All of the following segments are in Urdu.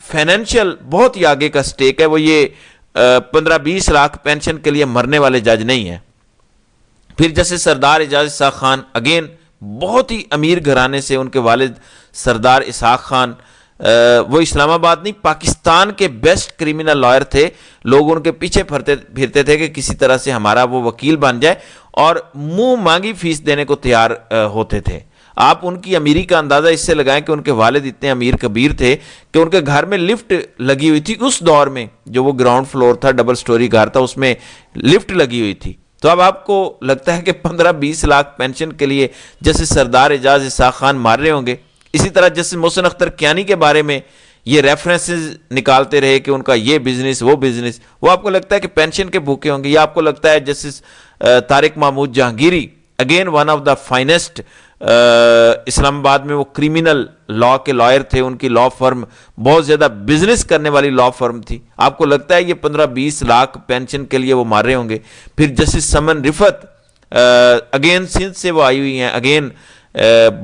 فائنینشیل بہت ہی آگے کا سٹیک ہے. وہ یہ 15-20 لاکھ پینشن کے لیے مرنے والے جج نہیں ہیں. پھر جیسے سردار اعجاز اسحاق خان اگین بہت ہی امیر گھرانے سے, ان کے والد سردار اسحاق خان وہ اسلام آباد نہیں پاکستان کے بیسٹ کرمنل لائر تھے. لوگ ان کے پیچھے پھرتے تھے کہ کسی طرح سے ہمارا وہ وکیل بن جائے, اور منہ مانگی فیس دینے کو تیار ہوتے تھے. آپ ان کی امیری کا اندازہ اس سے لگائیں کہ ان کے والد اتنے امیر کبیر تھے کہ ان کے گھر میں لفٹ لگی ہوئی تھی. اس دور میں جو وہ گراؤنڈ فلور تھا, ڈبل سٹوری گھر تھا, اس میں لفٹ لگی ہوئی تھی. تو اب آپ کو لگتا ہے کہ 15-20 لاکھ پینشن کے لیے جیسے سردار اعجاز اسحاق خان مار رہے ہوں گے. اسی طرح جیسے محسن اختر کیانی کے بارے میں یہ ریفرنسز نکالتے رہے کہ ان کا یہ بزنس وہ بزنس, وہ آپ کو لگتا ہے کہ پینشن کے بھوکے ہوں گے. یا آپ کو لگتا ہے justice Tariq Mahmood Jahangiri again one of the finest Islamabad میں وہ کرمنل لا کے لائر تھے, ان کی لا فرم بہت زیادہ بزنس کرنے والی لا فرم تھی. آپ کو لگتا ہے یہ 15-20 لاکھ پینشن کے لیے وہ مار رہے ہوں گے. پھر جسٹس سمن رفت اگین سندھ سے وہ آئی ہوئی ہیں, اگین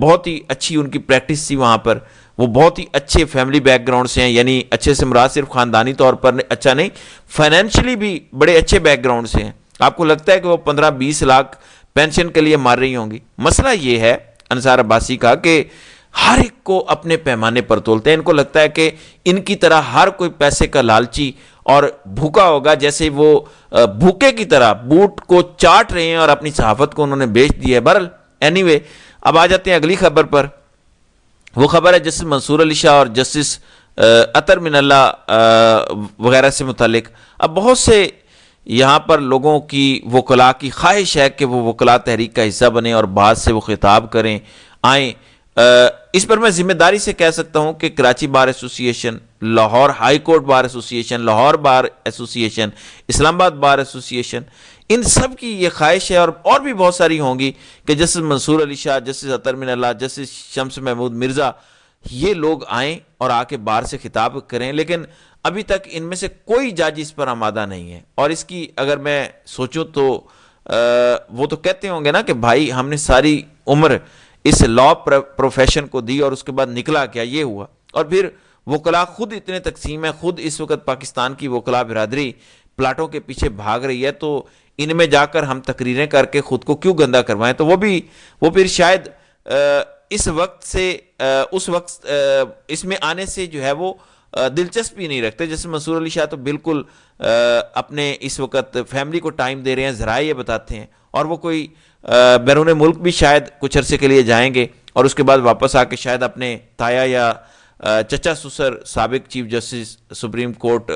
بہت ہی اچھی ان کی پریکٹس تھی وہاں پر. وہ بہت ہی اچھے فیملی بیک گراؤنڈ سے ہیں, یعنی اچھے سے مراد صرف خاندانی طور پر اچھا نہیں, فائنینشلی بھی بڑے اچھے بیک گراؤنڈ سے ہیں. آپ کو لگتا ہے کہ وہ 15-20 لاکھ پینشن کے لیے مار رہی ہوں گی. مسئلہ یہ ہے انصار عباسی کا کہ ہر ایک کو اپنے پیمانے پر تولتے ہیں. ان کو لگتا ہے کہ ان کی طرح ہر کوئی پیسے کا لالچی اور بھوکا ہوگا, جیسے وہ بھوکے کی طرح بوٹ کو چاٹ رہے ہیں اور اپنی صحافت کو انہوں نے بیچ دیا ہے. بہرحال اینی وے, اب آ جاتے ہیں اگلی خبر پر. وہ خبر ہے جسٹس منصور علی شاہ اور جسٹس اطہر من اللہ وغیرہ سے متعلق. اب بہت سے یہاں پر لوگوں کی وکلاء کی خواہش ہے کہ وہ وکلاء تحریک کا حصہ بنیں اور بعد سے وہ خطاب کریں آئیں. اس پر میں ذمہ داری سے کہہ سکتا ہوں کہ کراچی بار ایسوسی ایشن, لاہور ہائی کورٹ بار ایسوسی ایشن, لاہور بار ایسوسی ایشن, اسلام آباد بار ایسوسی ایشن, ان سب کی یہ خواہش ہے, اور بھی بہت ساری ہوں گی, کہ جسٹس منصور علی شاہ, جسٹس اطہر من اللہ, جسٹس شمس محمود مرزا, یہ لوگ آئیں اور آ کے بار سے خطاب کریں. لیکن ابھی تک ان میں سے کوئی جج اس پر آمادہ نہیں ہے. اور اس کی اگر میں سوچوں تو وہ تو کہتے ہوں گے نا کہ بھائی ہم نے ساری عمر اس لا پروفیشن کو دی اور اس کے بعد نکلا کیا, یہ ہوا. اور پھر وکلاء خود اتنے تقسیم ہیں, خود اس وقت پاکستان کی وکلاء برادری پلاٹوں کے پیچھے بھاگ رہی ہے, تو ان میں جا کر ہم تقریریں کر کے خود کو کیوں گندہ کروائیں. تو وہ پھر شاید اس وقت سے اس وقت اس میں آنے سے جو ہے وہ دلچسپی نہیں رکھتے. جیسے منصور علی شاہ تو بالکل اپنے اس وقت فیملی کو ٹائم دے رہے ہیں, ذرائع یہ بتاتے ہیں, اور وہ کوئی بیرون ملک بھی شاید کچھ عرصے کے لیے جائیں گے, اور اس کے بعد واپس آ کے شاید اپنے تایا یا چچا سسر سابق chief justice supreme court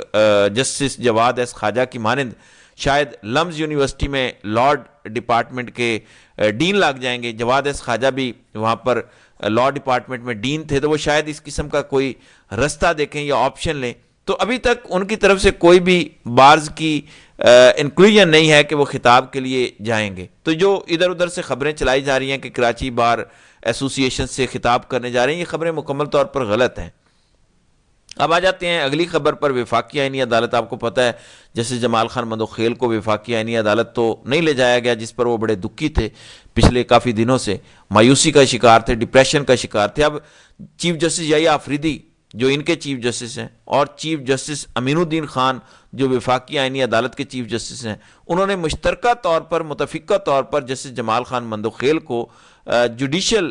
justice Jawad S Khawaja کی مانند شاید لمز یونیورسٹی میں لاء ڈپارٹمنٹ کے ڈین لگ جائیں گے. جواد ایس خواجہ بھی وہاں پر لاء ڈپارٹمنٹ میں ڈین تھے, تو وہ شاید اس قسم کا کوئی رستہ دیکھیں یا آپشن لیں. تو ابھی تک ان کی طرف سے کوئی بھی بارز کی انکلوژن نہیں ہے کہ وہ خطاب کے لیے جائیں گے. تو جو ادھر ادھر سے خبریں چلائی جا رہی ہیں کہ کراچی بار ایسوسی ایشن سے خطاب کرنے جا رہے ہیں, یہ خبریں مکمل طور پر غلط ہیں. اب آ جاتے ہیں اگلی خبر پر. وفاقی آئینی عدالت, آپ کو پتہ ہے جیسے جمال خان مندوخیل کو وفاقی آئینی عدالت تو نہیں لے جایا گیا, جس پر وہ بڑے دکھی تھے پچھلے کافی دنوں سے, مایوسی کا شکار تھے, ڈپریشن کا شکار تھے. اب چیف جسٹس یحییٰ آفریدی جو ان کے چیف جسٹس ہیں, اور چیف جسٹس امین الدین خان جو وفاقی آئینی عدالت کے چیف جسٹس ہیں, انہوں نے مشترکہ طور پر متفقہ طور پر جسٹس جمال خان مندوخیل کو جوڈیشل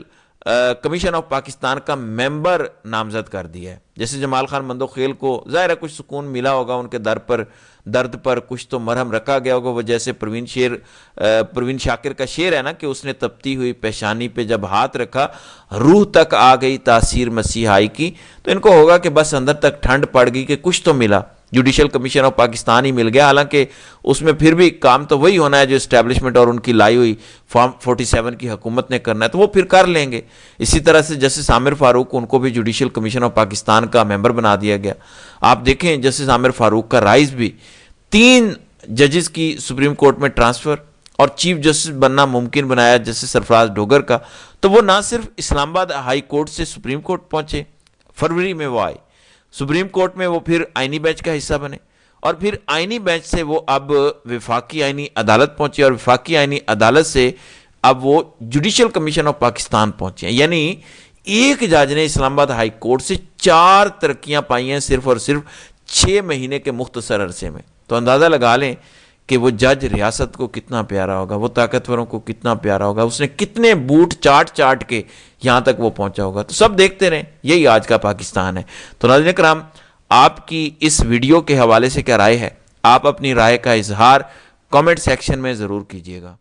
کمیشن آف پاکستان کا ممبر نامزد کر دیا ہے. جیسے جمال خان مندوخیل کو ظاہر ہے کچھ سکون ملا ہوگا, ان کے درد پر کچھ تو مرہم رکھا گیا ہوگا. وہ جیسے پروین شاکر کا شعر ہے نا کہ اس نے تپتی ہوئی پیشانی پہ جب ہاتھ رکھا روح تک آ گئی تاثیر مسیحائی کی, تو ان کو ہوگا کہ بس اندر تک ٹھنڈ پڑ گئی کہ کچھ تو ملا, جوڈیشل کمیشن آف پاکستان ہی مل گیا. حالانکہ اس میں پھر بھی کام تو وہی ہونا ہے جو اسٹیبلشمنٹ اور ان کی لائی ہوئی فارم 47 کی حکومت نے کرنا ہے, تو وہ پھر کر لیں گے. اسی طرح سے جسٹس عامر فاروق ان کو بھی جوڈیشل کمیشن آف پاکستان کا ممبر بنا دیا گیا. آپ دیکھیں جسٹس عامر فاروق کا رائز بھی 3 ججز کی سپریم کورٹ میں ٹرانسفر اور چیف جسٹس بننا ممکن بنایا جسٹس سرفراز ڈوگر کا. تو وہ نہ صرف اسلام آباد ہائی کورٹ سے سپریم کورٹ پہنچے, فروری میں وہ آئے سپریم کورٹ میں, وہ پھر آئینی بینچ کا حصہ بنے, اور پھر آئینی بینچ سے وہ اب وفاقی آئینی عدالت پہنچے, اور وفاقی آئینی عدالت سے اب وہ جوڈیشل کمیشن آف پاکستان پہنچے ہیں. یعنی ایک جج نے اسلام آباد ہائی کورٹ سے 4 ترقیاں پائی ہیں صرف اور صرف 6 مہینے کے مختصر عرصے میں. تو اندازہ لگا لیں کہ وہ جج ریاست کو کتنا پیارا ہوگا, وہ طاقتوروں کو کتنا پیارا ہوگا, اس نے کتنے بوٹ چاٹ کے یہاں تک وہ پہنچا ہوگا. تو سب دیکھتے رہیں, یہی آج کا پاکستان ہے. تو ناظرین کرام, آپ کی اس ویڈیو کے حوالے سے کیا رائے ہے؟ آپ اپنی رائے کا اظہار کامنٹ سیکشن میں ضرور کیجیے گا.